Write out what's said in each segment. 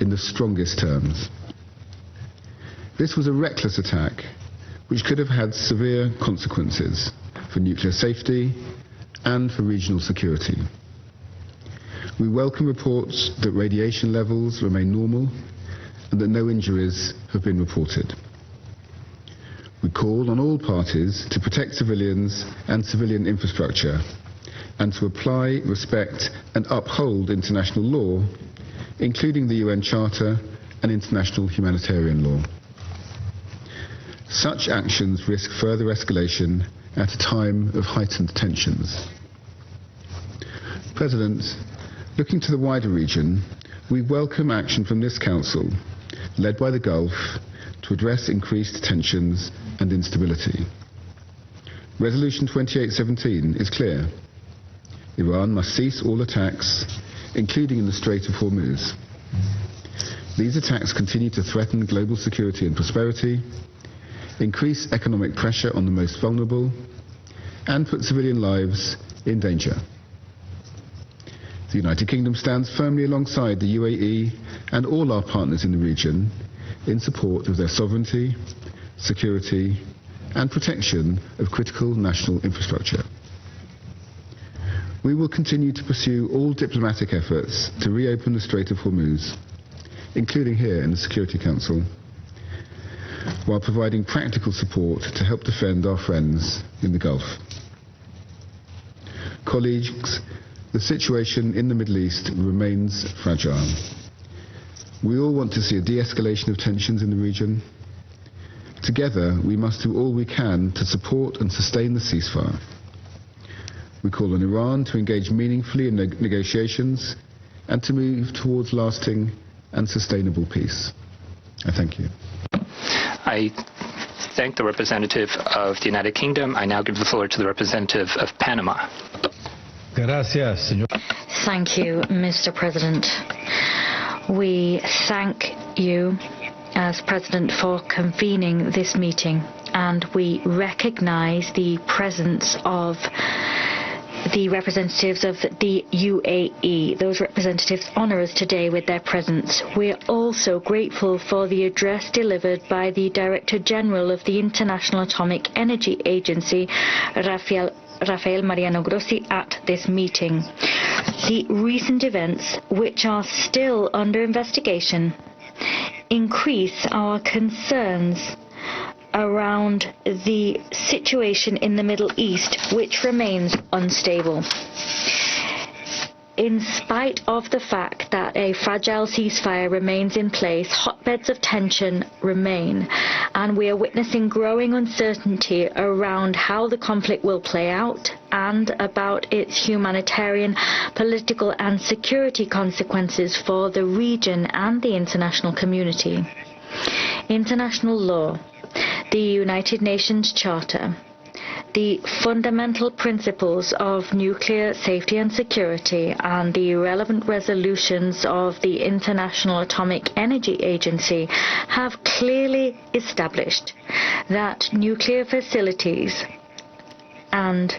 in the strongest terms. This was a reckless attack which could have had severe consequences for nuclear safety and for regional security. We welcome reports that radiation levels remain normal and that no injuries have been reported. We call on all parties to protect civilians and civilian infrastructure and to apply, respect and uphold international law, including the UN Charter and international humanitarian law. Such actions risk further escalation at a time of heightened tensions. President, looking to the wider region, we welcome action from this Council, led by the Gulf, to address increased tensions and instability. Resolution 2817 is clear. Iran must cease all attacks, including in the Strait of Hormuz. These attacks continue to threaten global security and prosperity, increase economic pressure on the most vulnerable, and put civilian lives in danger. The United Kingdom stands firmly alongside the UAE and all our partners in the region in support of their sovereignty, security, and protection of critical national infrastructure. We will continue to pursue all diplomatic efforts to reopen the Strait of Hormuz, including here in the Security Council, while providing practical support to help defend our friends in the Gulf. Colleagues, the situation in the Middle East remains fragile. We all want to see a de-escalation of tensions in the region. Together, we must do all we can to support and sustain the ceasefire. We call on Iran to engage meaningfully in negotiations and to move towards lasting and sustainable peace. I thank you. I thank the representative of the United Kingdom. I now give the floor to the representative of Panama. Gracias, señor. Thank you, Mr. President. We thank you as President for convening this meeting, and we recognize the presence of the representatives of the UAE. Those representatives honor us today with their presence. We are also grateful for the address delivered by the Director General of the International Atomic Energy Agency, Rafael Mariano Grossi, at this meeting. The recent events, which are still under investigation, increase our concerns around the situation in the Middle East, which remains unstable. In spite of the fact that a fragile ceasefire remains in place, hotbeds of tension remain, and we are witnessing growing uncertainty around how the conflict will play out and about its humanitarian, political and security consequences for the region and the international community. International law, the United Nations Charter, the fundamental principles of nuclear safety and security, and the relevant resolutions of the International Atomic Energy Agency have clearly established that nuclear facilities and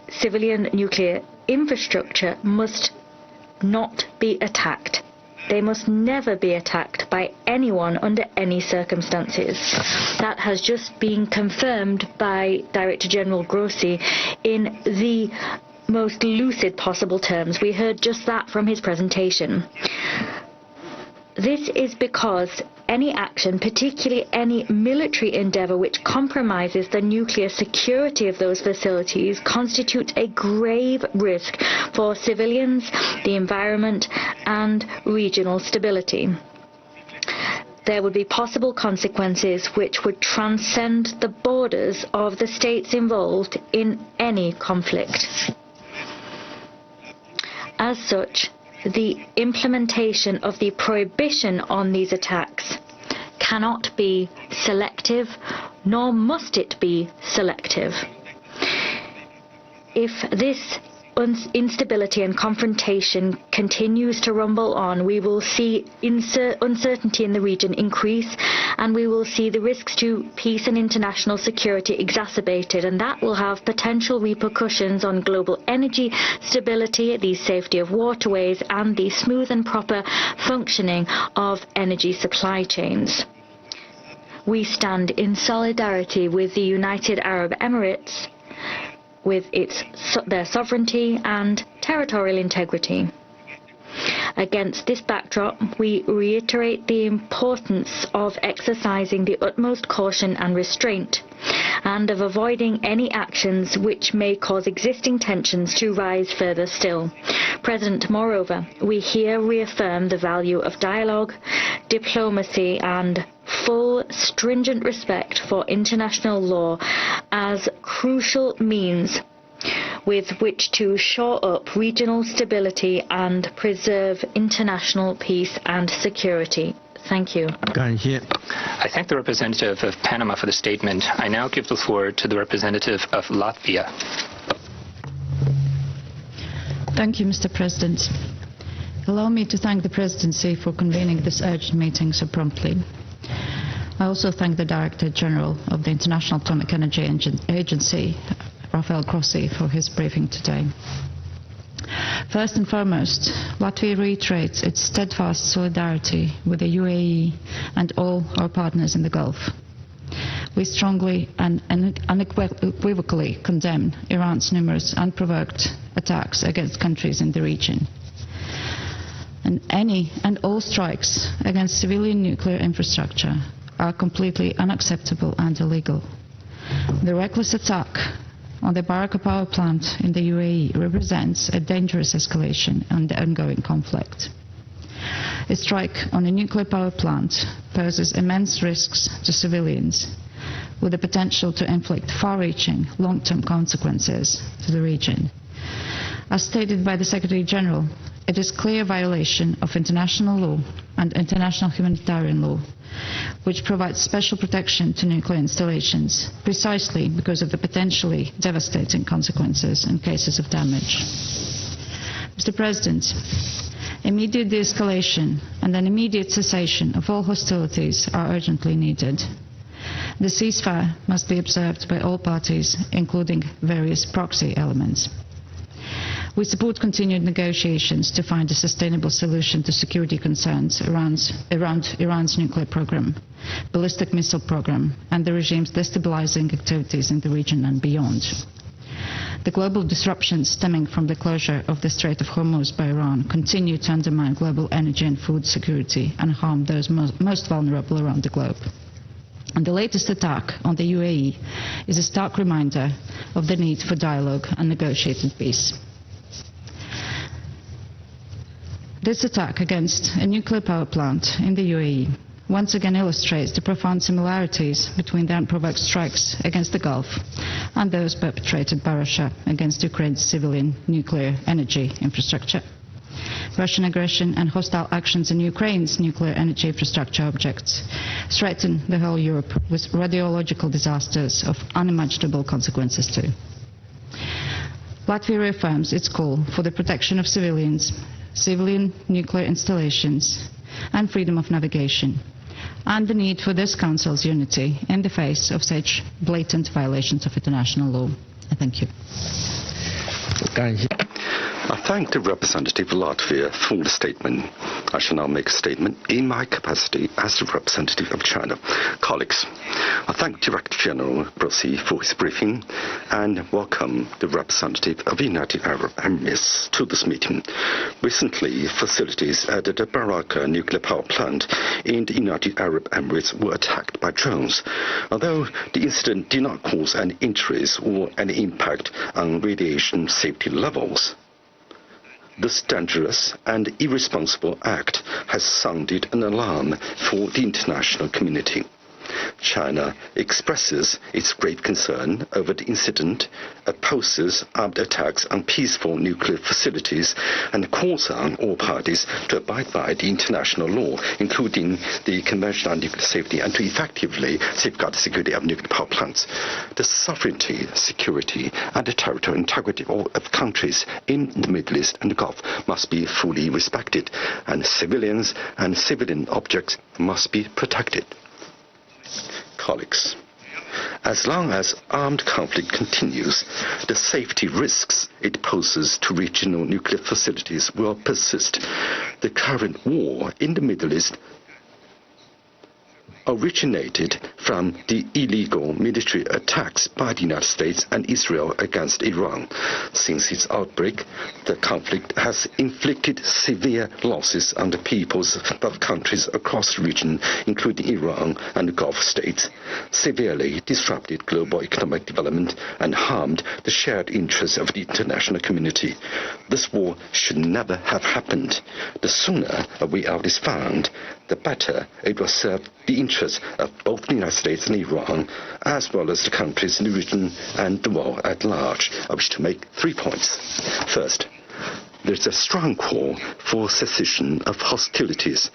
civilian nuclear infrastructure must not be attacked. They must never be attacked by anyone under any circumstances. That has just been confirmed by Director General Grossi in the most lucid possible terms. We heard just that from his presentation. This is because any action, particularly any military endeavor which compromises the nuclear security of those facilities, constitutes a grave risk for civilians, the environment, and regional stability. There would be possible consequences which would transcend the borders of the states involved in any conflict. As such, the implementation of the prohibition on these attacks cannot be selective, nor must it be selective. If this instability and confrontation continues to rumble on, we will see uncertainty in the region increase, and we will see the risks to peace and international security exacerbated, and that will have potential repercussions on global energy stability, the safety of waterways, and the smooth and proper functioning of energy supply chains. We stand in solidarity with the United Arab Emirates, with their sovereignty and territorial integrity. Against this backdrop, we reiterate the importance of exercising the utmost caution and restraint, and of avoiding any actions which may cause existing tensions to rise further still. President, moreover, we here reaffirm the value of dialogue, diplomacy, and full, stringent respect for international law as crucial means with which to shore up regional stability and preserve international peace and security. Thank you. I thank the representative of Panama for the statement. I now give the floor to the representative of Latvia. Thank you, Mr. President. Allow me to thank the Presidency for convening this urgent meeting so promptly. I also thank the Director General of the International Atomic Energy Agency, Rafael Grossi, for his briefing today. First and foremost, Latvia reiterates its steadfast solidarity with the UAE and all our partners in the Gulf. We strongly and unequivocally condemn Iran's numerous unprovoked attacks against countries in the region. And any and all strikes against civilian nuclear infrastructure are completely unacceptable and illegal. The reckless attack on the Baraka power plant in the UAE represents a dangerous escalation in the ongoing conflict. A strike on a nuclear power plant poses immense risks to civilians, with the potential to inflict far-reaching long-term consequences to the region. As stated by the Secretary General, it is a clear violation of international law and international humanitarian law, which provides special protection to nuclear installations, precisely because of the potentially devastating consequences in cases of damage. Mr. President, immediate de-escalation and an immediate cessation of all hostilities are urgently needed. The ceasefire must be observed by all parties, including various proxy elements. We support continued negotiations to find a sustainable solution to security concerns around Iran's nuclear program, ballistic missile program, and the regime's destabilizing activities in the region and beyond. The global disruptions stemming from the closure of the Strait of Hormuz by Iran continue to undermine global energy and food security and harm those most vulnerable around the globe. And the latest attack on the UAE is a stark reminder of the need for dialogue and negotiated peace. This attack against a nuclear power plant in the UAE once again illustrates the profound similarities between the unprovoked strikes against the Gulf and those perpetrated by Russia against Ukraine's civilian nuclear energy infrastructure. Russian aggression and hostile actions in Ukraine's nuclear energy infrastructure objects threaten the whole Europe with radiological disasters of unimaginable consequences too. Latvia reaffirms its call for the protection of civilians, civilian nuclear installations, and freedom of navigation, and the need for this Council's unity in the face of such blatant violations of international law. Thank you. I thank the representative of Latvia for the statement. I shall now make a statement in my capacity as the representative of China. Colleagues, I thank Director General Grossi for his briefing and welcome the representative of the United Arab Emirates to this meeting. Recently, facilities at the Baraka nuclear power plant in the United Arab Emirates were attacked by drones. Although the incident did not cause any injuries or any impact on radiation safety levels, this dangerous and irresponsible act has sounded an alarm for the international community. China expresses its grave concern over the incident, opposes armed attacks on peaceful nuclear facilities, and calls on all parties to abide by the international law, including the Convention on Nuclear Safety, and to effectively safeguard the security of nuclear power plants. The sovereignty, security, and the territorial integrity of countries in the Middle East and the Gulf must be fully respected, and civilians and civilian objects must be protected. Colleagues, as long as armed conflict continues, the safety risks it poses to regional nuclear facilities will persist. The current war in the Middle East originated from the illegal military attacks by the United States and Israel against Iran. Since its outbreak, the conflict has inflicted severe losses on the peoples of countries across the region, including Iran and the Gulf states, severely disrupted global economic development, and harmed the shared interests of the international community. This war should never have happened. The sooner a way out is found, the better it will serve the interests of both the United States and Iran, as well as the countries in the region and the world at large. I wish to make 3 points. First, there's a strong call for cessation of hostilities,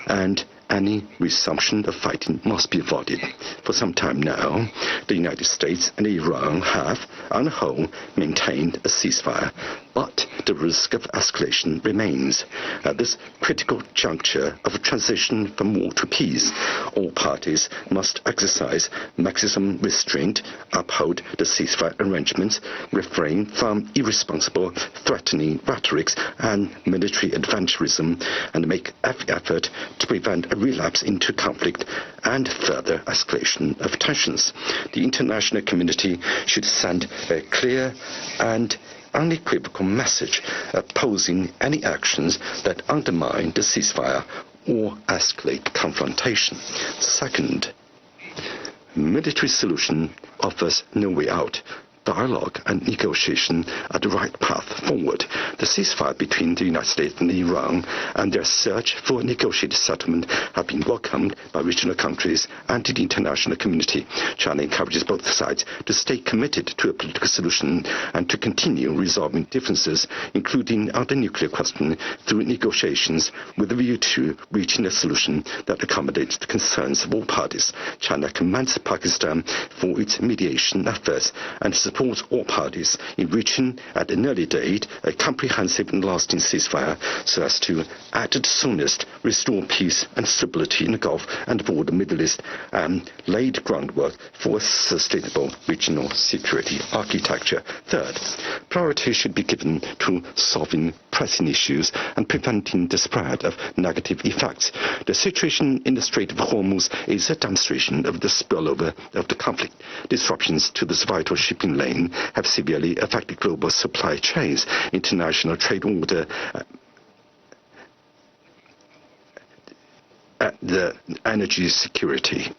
and any resumption of fighting must be avoided. For some time now, the United States and Iran have, on the whole, maintained a ceasefire, but the risk of escalation remains. At this critical juncture of a transition from war to peace, all parties must exercise maximum restraint, uphold the ceasefire arrangements, refrain from irresponsible, threatening rhetorics and military adventurism, and make every effort to prevent a relapse into conflict and further escalation of tensions. The international community should send a clear and unequivocal message opposing any actions that undermine the ceasefire or escalate confrontation. Second, military solution offers no way out. Dialogue and negotiation are the right path forward. The ceasefire between the United States and Iran and their search for a negotiated settlement have been welcomed by regional countries and the international community. China encourages both sides to stay committed to a political solution and to continue resolving differences, including on the nuclear question, through negotiations with a view to reaching a solution that accommodates the concerns of all parties. China commends Pakistan for its mediation efforts and supports all parties in reaching at an early date a comprehensive and lasting ceasefire so as to, at the soonest, restore peace and stability in the Gulf and the broader Middle East, and lay the groundwork for a sustainable regional security architecture. Third, priority should be given to solving pressing issues and preventing the spread of negative effects. The situation in the Strait of Hormuz is a demonstration of the spillover of the conflict. Disruptions to this vital shipping lane have severely affected global supply chains, international trade order, the energy security,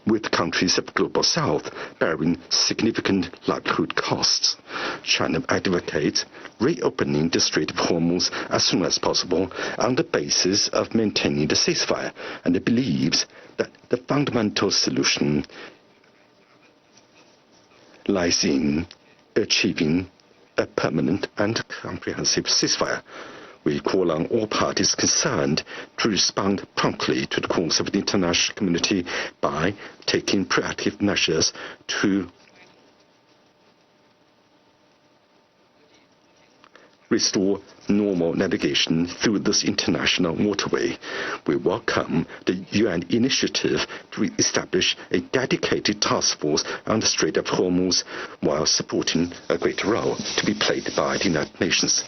with countries of the global south bearing significant livelihood costs. China advocates reopening the Strait of Hormuz as soon as possible on the basis of maintaining the ceasefire, and it believes that the fundamental solution lies in achieving a permanent and comprehensive ceasefire. We call on all parties concerned to respond promptly to the calls of the international community by taking proactive measures to restore normal navigation through this international waterway. We welcome the UN initiative to establish a dedicated task force on the Strait of Hormuz while supporting a greater role to be played by the United Nations.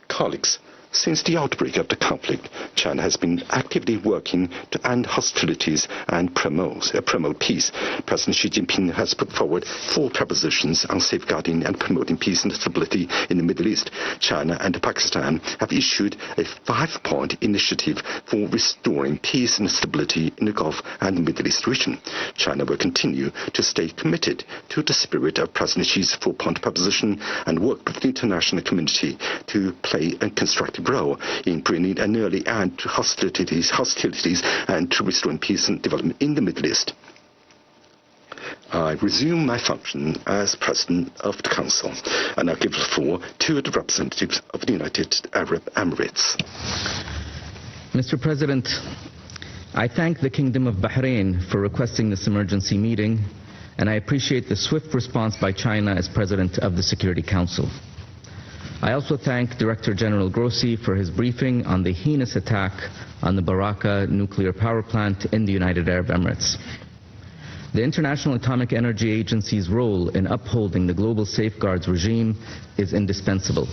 Colleagues, since the outbreak of the conflict, China has been actively working to end hostilities and promote peace. President Xi Jinping has put forward 4 propositions on safeguarding and promoting peace and stability in the Middle East. China and Pakistan have issued a 5-point initiative for restoring peace and stability in the Gulf and the Middle East region. China will continue to stay committed to the spirit of President Xi's 4-point proposition and work with the international community to play a constructive role in bringing an early end to hostilities and to restoring peace and development in the Middle East. I resume my function as President of the Council, and I give the floor to the representatives of the United Arab Emirates. Mr. President, I thank the Kingdom of Bahrain for requesting this emergency meeting, and I appreciate the swift response by China as President of the Security Council. I also thank Director General Grossi for his briefing on the heinous attack on the Barakah nuclear power plant in the United Arab Emirates. The International Atomic Energy Agency's role in upholding the global safeguards regime is indispensable.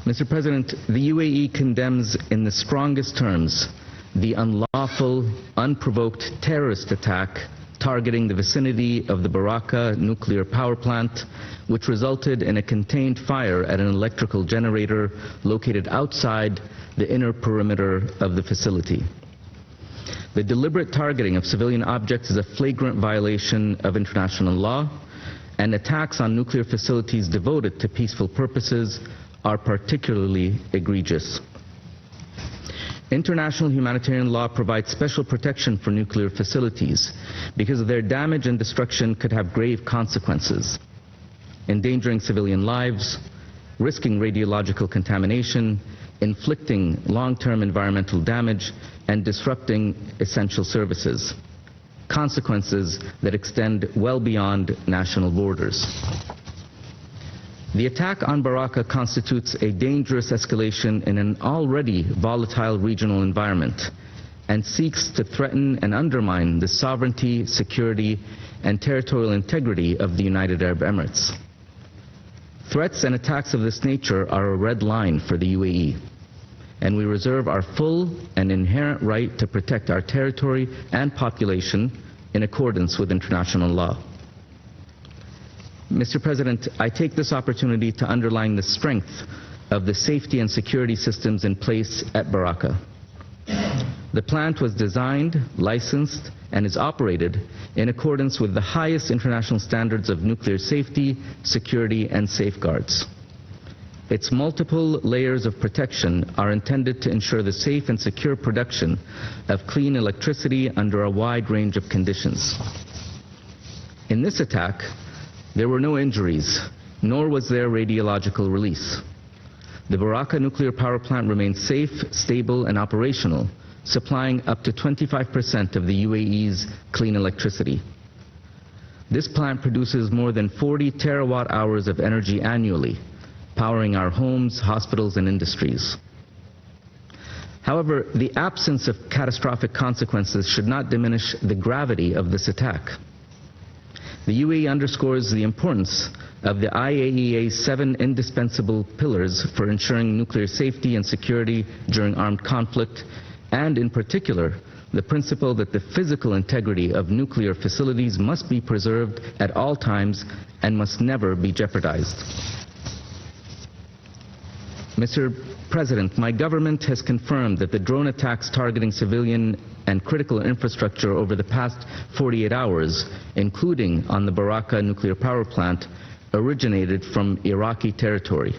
Mr. President, the UAE condemns in the strongest terms the unlawful, unprovoked terrorist attack targeting the vicinity of the Barakah nuclear power plant, which resulted in a contained fire at an electrical generator located outside the inner perimeter of the facility. The deliberate targeting of civilian objects is a flagrant violation of international law, and attacks on nuclear facilities devoted to peaceful purposes are particularly egregious. International humanitarian law provides special protection for nuclear facilities because their damage and destruction could have grave consequences, endangering civilian lives, risking radiological contamination, inflicting long-term environmental damage, and disrupting essential services, consequences that extend well beyond national borders. The attack on Barakah constitutes a dangerous escalation in an already volatile regional environment and seeks to threaten and undermine the sovereignty, security, and territorial integrity of the United Arab Emirates. Threats and attacks of this nature are a red line for the UAE, and we reserve our full and inherent right to protect our territory and population in accordance with international law. Mr. President, I take this opportunity to underline the strength of the safety and security systems in place at Barakah. The plant was designed, licensed, and is operated in accordance with the highest international standards of nuclear safety, security, and safeguards. Its multiple layers of protection are intended to ensure the safe and secure production of clean electricity under a wide range of conditions. In this attack, there were no injuries, nor was there radiological release. The Barakah nuclear power plant remains safe, stable, and operational, supplying up to 25% of the UAE's clean electricity. This plant produces more than 40 terawatt hours of energy annually, powering our homes, hospitals, and industries. However, the absence of catastrophic consequences should not diminish the gravity of this attack. The UAE underscores the importance of the IAEA's 7 indispensable pillars for ensuring nuclear safety and security during armed conflict, and in particular, the principle that the physical integrity of nuclear facilities must be preserved at all times and must never be jeopardized. Mr. President, my government has confirmed that the drone attacks targeting civilian and critical infrastructure over the past 48 hours, including on the Barakah nuclear power plant, originated from Iraqi territory.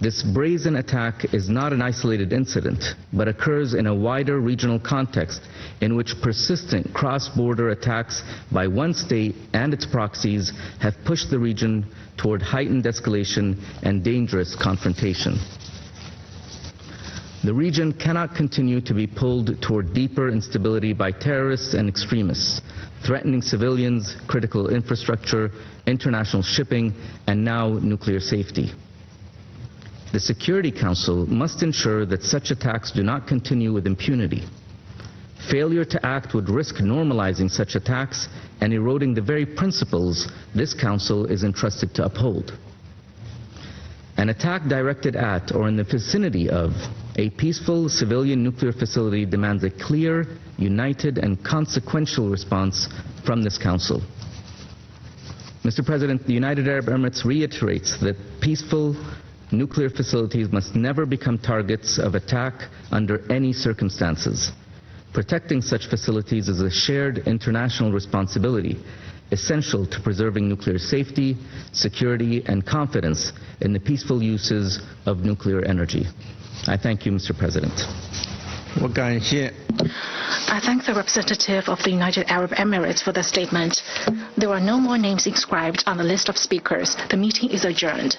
This brazen attack is not an isolated incident, but occurs in a wider regional context in which persistent cross-border attacks by one state and its proxies have pushed the region toward heightened escalation and dangerous confrontation. The region cannot continue to be pulled toward deeper instability by terrorists and extremists, threatening civilians, critical infrastructure, international shipping, and now nuclear safety. The Security Council must ensure that such attacks do not continue with impunity. Failure to act would risk normalizing such attacks and eroding the very principles this Council is entrusted to uphold. An attack directed at or in the vicinity of a peaceful civilian nuclear facility demands a clear, united, and consequential response from this Council. Mr. President, the United Arab Emirates reiterates that peaceful nuclear facilities must never become targets of attack under any circumstances. Protecting such facilities is a shared international responsibility, essential to preserving nuclear safety, security, and confidence in the peaceful uses of nuclear energy. I thank you, Mr. President. I thank the representative of the United Arab Emirates for the statement. There are no more names inscribed on the list of speakers. The meeting is adjourned.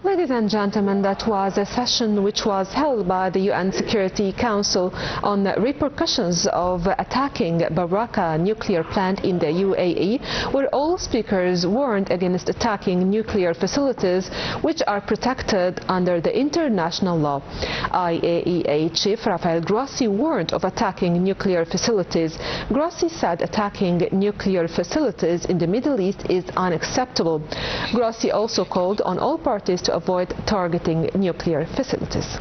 Ladies and gentlemen, that was a session which was held by the UN Security Council on the repercussions of attacking Baraka nuclear plant in the UAE, where all speakers warned against attacking nuclear facilities which are protected under the international law. IAEA Chief Rafael Grossi warned of attacking nuclear facilities. Grossi said attacking nuclear facilities in the Middle East is unacceptable. Grossi also called on all parties to avoid targeting nuclear facilities.